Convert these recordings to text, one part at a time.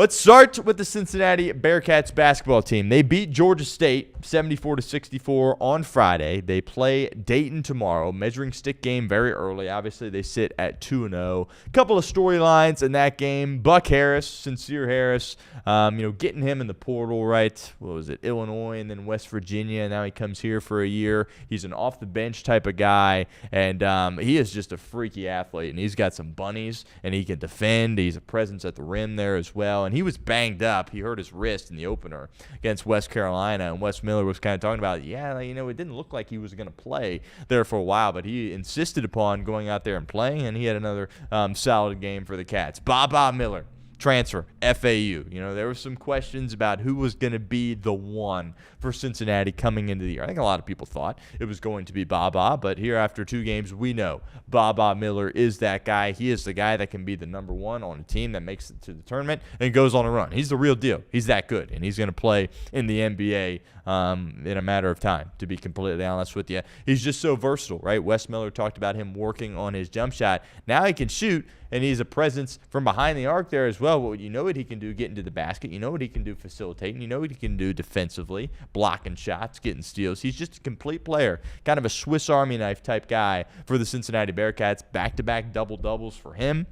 Let's start with the Cincinnati Bearcats basketball team. They beat Georgia State 74-64 on Friday. They play Dayton tomorrow. Measuring stick game very early. Obviously, they sit at 2-0. A couple of storylines in that game. Buck Harris, Sincere Harris, getting him in the portal, right? What was it? Illinois and then West Virginia. Now he comes here for a year. He's an off-the-bench type of guy, and he is just a freaky athlete, and he's got some bunnies, and he can defend. He's a presence at the rim there as well. And he was banged up. He hurt his wrist in the opener against West Carolina, and Wes Miller was kind of talking about, it didn't look like he was going to play there for a while, but he insisted upon going out there and playing, and he had another solid game for the Cats. Baba Miller, transfer, FAU. There were some questions about who was going to be the one for Cincinnati coming into the year. I think a lot of people thought it was going to be Baba, but here after 2 games, we know Baba Miller is that guy. He is the guy that can be the number one on a team that makes it to the tournament and goes on a run. He's the real deal. He's that good, and he's going to play in the NBA in a matter of time, to be completely honest with you. He's just so versatile, right? Wes Miller talked about him working on his jump shot. Now he can shoot, and he's a presence from behind the arc there as well. Well, you know what he can do getting to the basket. You know what he can do facilitating. You know what he can do defensively, blocking shots, getting steals. He's just a complete player, kind of a Swiss Army knife type guy for the Cincinnati Bearcats. Back-to-back double-doubles for him.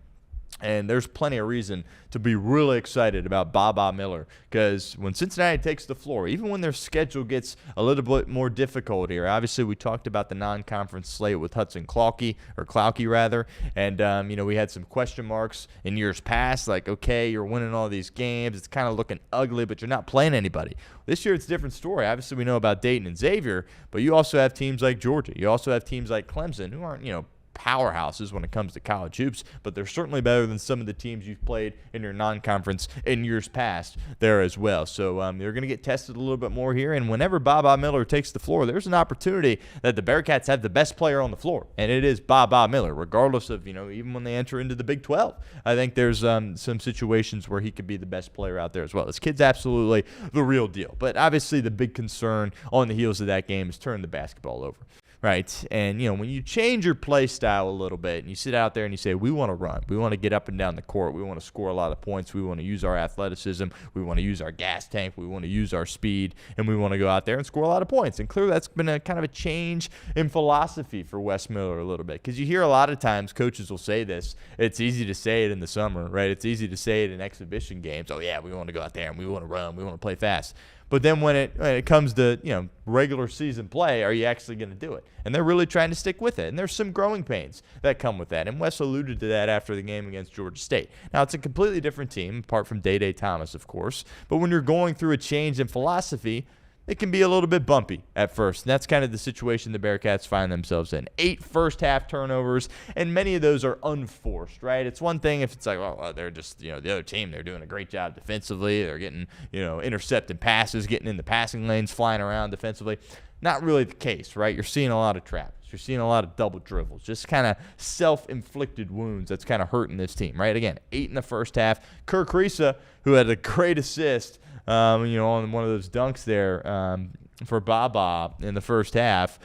And there's plenty of reason to be really excited about Baba Miller, because when Cincinnati takes the floor, even when their schedule gets a little bit more difficult here, obviously we talked about the non-conference slate with Hudson Cloukey, and we had some question marks in years past, like, okay, you're winning all these games, it's kind of looking ugly, but you're not playing anybody. This year it's a different story. Obviously we know about Dayton and Xavier, but you also have teams like Georgia. You also have teams like Clemson, who aren't, powerhouses when it comes to college hoops, but they're certainly better than some of the teams you've played in your non-conference in years past there as well. So they're going to get tested a little bit more here, and whenever Baba Miller takes the floor, there's an opportunity that the Bearcats have the best player on the floor, and it is Baba Miller, regardless of, even when they enter into the Big 12. I think there's some situations where he could be the best player out there as well. This kid's absolutely the real deal, but obviously the big concern on the heels of that game is turning the basketball over. Right, and when you change your play style a little bit and you sit out there and you say, we want to run, we want to get up and down the court, we want to score a lot of points, we want to use our athleticism, we want to use our gas tank, we want to use our speed, and we want to go out there and score a lot of points. And clearly that's been a kind of a change in philosophy for Wes Miller a little bit, because you hear a lot of times coaches will say this. It's easy to say it in the summer, right? It's easy to say it in exhibition games. Oh, yeah, we want to go out there and we want to run, we want to play fast. But then when it comes to regular season play, are you actually going to do it? And they're really trying to stick with it. And there's some growing pains that come with that. And Wes alluded to that after the game against Georgia State. Now, it's a completely different team, apart from Day Thomas, of course. But when you're going through a change in philosophy, it can be a little bit bumpy at first. And that's kind of the situation the Bearcats find themselves in. 8 first-half turnovers, and many of those are unforced, right? It's one thing if it's like, well, they're just, the other team, they're doing a great job defensively. They're getting, intercepting passes, getting in the passing lanes, flying around defensively. Not really the case, right? You're seeing a lot of traps. You're seeing a lot of double dribbles, just kind of self-inflicted wounds that's kind of hurting this team, right? Again, 8 in the first half. Kirk Risa, who had a great assist, on one of those dunks there for Baba in the first half,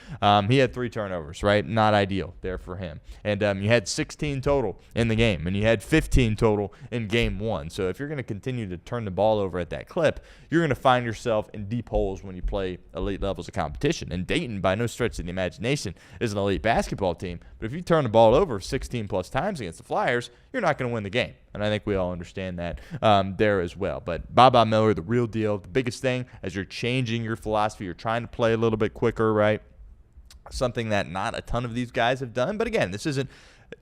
he had 3 turnovers, right? Not ideal there for him. And you had 16 total in the game, and you had 15 total in game 1. So if you're going to continue to turn the ball over at that clip, you're going to find yourself in deep holes when you play elite levels of competition. And Dayton, by no stretch of the imagination, is an elite basketball team. But if you turn the ball over 16-plus times against the Flyers, you're not going to win the game. And I think we all understand that there as well. But Baba Miller, the real deal, the biggest thing, as you're changing your philosophy, you're trying to play a little bit quicker, right? Something that not a ton of these guys have done. But again, this isn't,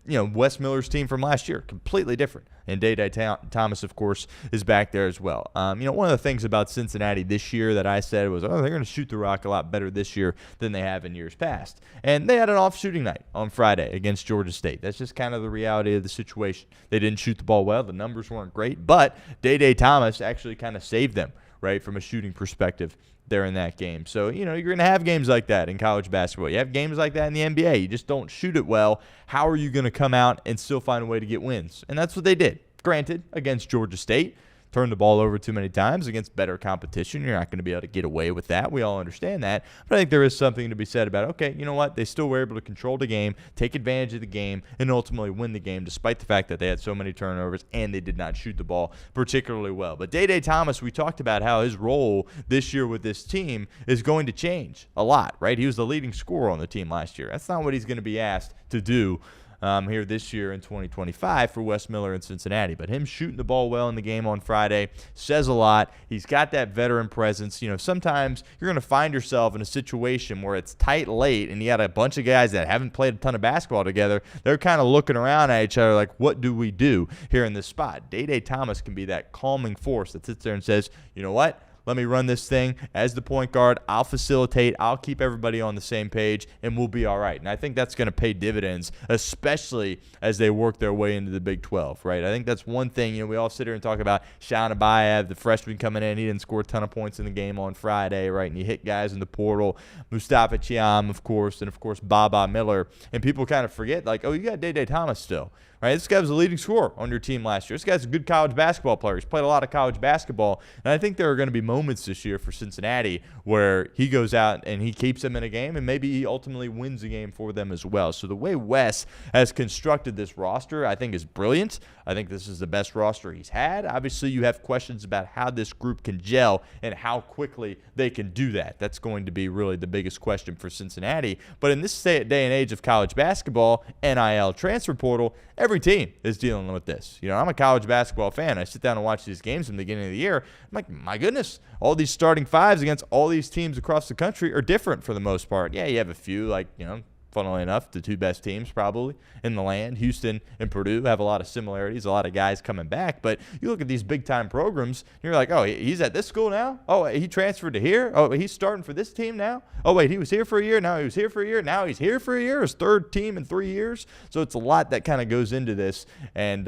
Wes Miller's team from last year. Completely different. And Day Thomas, of course, is back there as well. One of the things about Cincinnati this year that I said was, they're going to shoot the rock a lot better this year than they have in years past. And they had an off shooting night on Friday against Georgia State. That's just kind of the reality of the situation. They didn't shoot the ball well. The numbers weren't great. But Day Thomas actually kind of saved them, right, from a shooting perspective there in that game. So, you're going to have games like that in college basketball. You have games like that in the NBA. You just don't shoot it well. How are you going to come out and still find a way to get wins? And that's what they did. Granted, against Georgia State, turn the ball over too many times against better competition. You're not going to be able to get away with that. We all understand that. But I think there is something to be said about, okay, you know what? They still were able to control the game, take advantage of the game, and ultimately win the game despite the fact that they had so many turnovers and they did not shoot the ball particularly well. But Day Thomas, we talked about how his role this year with this team is going to change a lot, right? He was the leading scorer on the team last year. That's not what he's going to be asked to do here this year in 2025 for Wes Miller in Cincinnati. But him shooting the ball well in the game on Friday says a lot. He's got that veteran presence. You know, sometimes you're going to find yourself in a situation where it's tight late and you got a bunch of guys that haven't played a ton of basketball together. They're kind of looking around at each other like, what do we do here in this spot? Day Thomas can be that calming force that sits there and says, you know what? Let me run this thing as the point guard. I'll facilitate. I'll keep everybody on the same page, and we'll be all right. And I think that's going to pay dividends, especially as they work their way into the Big 12, right? I think that's one thing. You know, we all sit here and talk about Shon Abaev, the freshman coming in. He didn't score a ton of points in the game on Friday, right? And he hit guys in the portal. Moustapha Thiam, of course, and, of course, Wes Miller. And people kind of forget, like, oh, you got Day Thomas still. Right, this guy was the leading scorer on your team last year. This guy's a good college basketball player. He's played a lot of college basketball. And I think there are going to be moments this year for Cincinnati where he goes out and he keeps them in a game, and maybe he ultimately wins the game for them as well. So the way Wes has constructed this roster, I think, is brilliant. I think this is the best roster he's had. Obviously, you have questions about how this group can gel and how quickly they can do that. That's going to be really the biggest question for Cincinnati. But in this day and age of college basketball, NIL transfer portal, every team is dealing with this. You know, I'm a college basketball fan. I sit down and watch these games in the beginning of the year. I'm like, my goodness, all these starting fives against all these teams across the country are different for the most part. Yeah, you have a few, like, you know, funnily enough, the two best teams probably in the land, Houston and Purdue, have a lot of similarities, a lot of guys coming back. But you look at these big-time programs, you're like, oh, he's at this school now? Oh, he transferred to here? Oh, he's starting for this team now? Oh, wait, he was here for a year? Now he was here for a year? Now he's here for a year? His third team in 3 years? So it's a lot that kind of goes into this. And,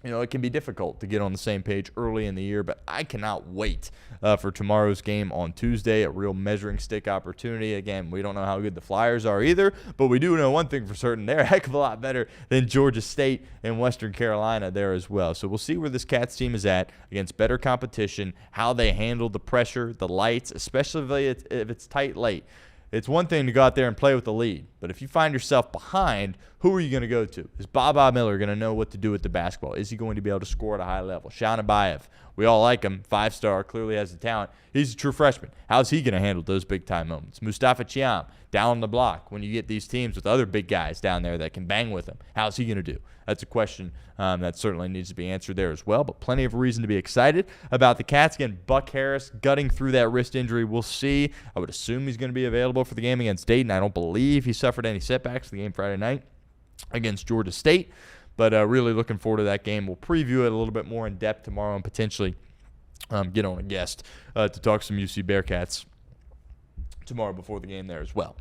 you know, it can be difficult to get on the same page early in the year, but I cannot wait for tomorrow's game on Tuesday, a real measuring stick opportunity. Again, we don't know how good the Flyers are either, but we do know one thing for certain. They're a heck of a lot better than Georgia State and Western Carolina there as well. So we'll see where this Cats team is at against better competition, how they handle the pressure, the lights, especially if it's tight late. It's one thing to go out there and play with the lead, but if you find yourself behind, who are you going to go to? Is Wes Miller going to know what to do with the basketball? Is he going to be able to score at a high level? Shon Abaev, we all like him, 5-star, clearly has the talent. He's a true freshman. How's he going to handle those big-time moments? Moustapha Thiam, down the block, when you get these teams with other big guys down there that can bang with him, how's he going to do? That's a question that certainly needs to be answered there as well, but plenty of reason to be excited about the Cats. Again, Buck Harris gutting through that wrist injury. We'll see. I would assume he's going to be available for the game against Dayton. I don't believe he suffered any setbacks in the game Friday night against Georgia State, but really looking forward to that game. We'll preview it a little bit more in depth tomorrow and potentially get on a guest to talk some UC Bearcats tomorrow before the game there as well.